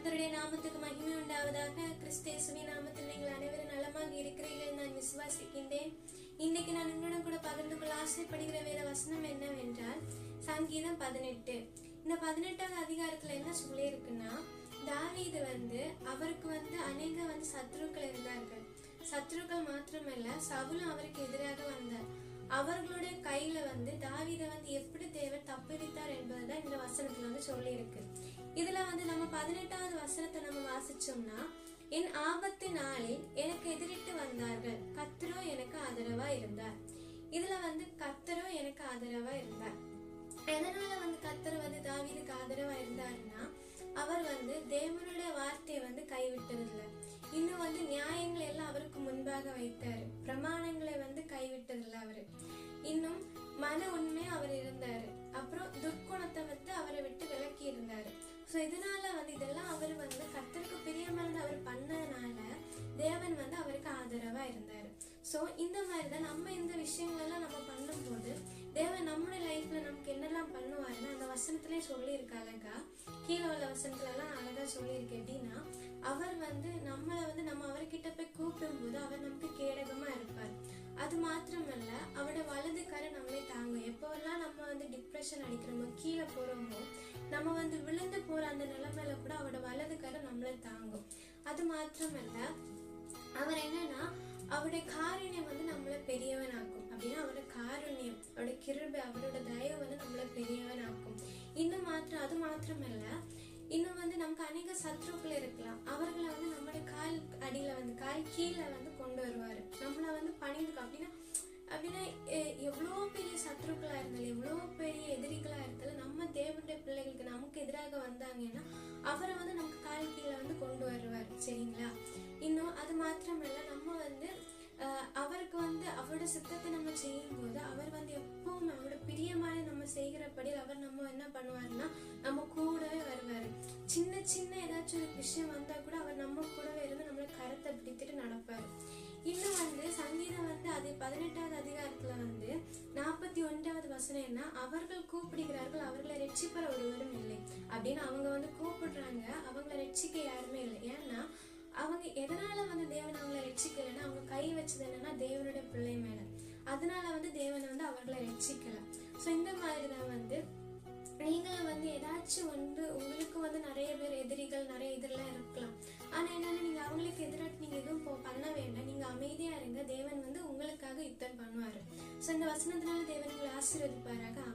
கர்த்தருடைய நாமத்துக்கு மகிமை உண்டாவதாக. கிறிஸ்தேசுவின் நாமத்தில் நீங்கள் அனைவரும் நலமாக இருக்கிறீர்கள் நான் விசுவாசிக்கின்றேன். இன்னைக்கு நான் உங்களுடன் கூட பகிர்ந்து கொள்ள ஆசைப்படுகிற வேத வசனம் என்னவென்றால் சங்கீதம் 18. இந்த 18வது அதிகாரத்துல என்ன சொல்லி இருக்குன்னா, தாவீது அவருக்கு அநேக சத்துருக்கள் இருந்தார்கள். சத்துருக்கள் மாத்திரமல்ல, சவுலும் அவருக்கு எதிராக வந்தார். அவர்களுடைய கையில தாவீதை எப்படி தேவர் தப்புவித்தார் என்பதுதான் இந்த வசனத்துல சொல்லி இருக்கு. இதுல நம்ம 18வது வசனத்தை நம்ம வாசிச்சோம்னா, என் ஆபத்து நாளில் எனக்கு எதிரிட்டு வந்தார்கள், கர்த்தரோ எனக்கு ஆதரவா இருந்தார். இதுல கர்த்தரோ எனக்கு ஆதரவா இருந்தார். எதனால கர்த்தர் தாவீதுக்கு ஆதரவா இருந்தாருன்னா, அவர் தேவனுடைய வார்த்தையை கைவிட்டதில்லை. இன்னும் நியாயங்களை எல்லாம் அவருக்கு முன்பாக வைத்தாரு. பிரமாணங்களை கைவிட்டதில்லை அவரு. இன்னும் மன உண்மை அவர் இருந்தாரு. அப்புறம் துர்க்குணத்தை அவரை விட்டு விலக்கி இருந்தாரு. சோ இதனால இதெல்லாம் அவர் கர்த்தருக்கு பிரியமானது அவர் பண்ணதுனால தேவன் அவருக்கு ஆதரவா இருந்தாரு. சோ இந்த மாதிரிதான் நம்ம இந்த விஷயங்கள் எல்லாம் நம்ம பண்ணும் போது தேவன் நம்மளுடைய லைஃப்ல நமக்கு என்னெல்லாம் பண்ணுவாருன்னா, அந்த வசனத்திலே சொல்லி இருக்கு அழகா. கீழே உள்ள வசனத்துல எல்லாம் அழகா சொல்லி இருக்கு. எப்படின்னா, அவர் நம்மள நம்ம அவர்கிட்ட போய் கூப்பிடும் போது அவர் நமக்கு கேடகமா இருப்பார். அது மாத்திரமல்ல, அவரோட வலது கரை நம்மளே தாங்கும். எப்போல்லாம் நம்ம டிப்ரெஷன் அடிக்கிறோமோ, கீழே போறோமோ, நம்ம விழுந்து போற அந்த நிலைமையில கூட அவரோட வலது கரை நம்மளே தாங்கும். அது மாத்திரமல்ல, அவர் என்னன்னா அவருடைய காருண்யம் நம்மள பெரியவனாக்கும். அப்படின்னா அவரோட காருண்யம், அவரோட கிருபை, அவரோட தயவு நம்மள பெரியவனாக்கும். அது மாத்திரமல்ல, இன்னும் நமக்கு அநேக சத்ருக்கள் இருக்கலாம். அவர்களை நம்மளுடைய கால் அடியில கால் கீழே கொண்டு வருவாரு. நம்மள பணிந்துக்கும். அப்படின்னா எவ்வளவு பெரிய சத்ருக்களா இருந்தாலும், எவ்வளவு பெரிய எதிரிகளா இருந்தாலும், நம்ம தேவனுடைய பிள்ளைகளுக்கு நமக்கு எதிராக வந்தாங்கன்னா அவரை நமக்கு கால் கீழே கொண்டு வருவார். சரிங்களா? இன்னும் அது மாத்திரமல்ல, நம்ம அவருக்கு அவரோட சித்தத்தை நம்ம செய்யும் போது அவர் எப்பவுமே அவரோட பிரியமான நம்ம செய்கிறபடி அவர் நம்ம என்ன பண்ணுவாருன்னா நம்ம கூடவே வருவாரு. சின்ன சின்ன ஏதாச்சும் ஒரு விஷயம் வந்தா கூட அவர் நம்ம கூடவே இருந்து நம்மள கரத்தை பிடித்துட்டு நடப்பாரு. இன்னும் சங்கீதம் அது 18வது அதிகாரத்துல 41வது வசனம் என்ன, அவர்கள் கூப்பிடுகிறார்கள், அவர்களை ரட்சிப்பற ஒருவரும் இல்லை அப்படின்னு அவங்க கூப்பிடுறாங்க. அவங்களை ரட்சிக்க யாருமே இல்லை. ஏன்னா அவங்க எதனால தேவன் அவங்களை ரட்சிக்கலைன்னா, அவங்க கை வச்சது என்னன்னா தேவனுடைய பிள்ளை மேல. அதனால தேவன் அவர்களை ரட்சிக்கல. சோ இந்த மாதிரிதான் நீங்களும் ஏதாச்சும் உங்களுக்கு நிறைய பேர் எதிரிகள் நிறைய இதெல்லாம் இருக்கலாம். ஆனா என்னன்னா, நீங்க அவங்களுக்கு எதிராக நீங்க எதுவும் பண்ண வேண்டாம். நீங்க அமைதியா இருங்க. தேவன் உங்களுக்காக யுத்தம் பண்ணுவாரு. சோ இந்த வசனத்தினால தேவன் உங்களை ஆசீர்வதிப்பாராக.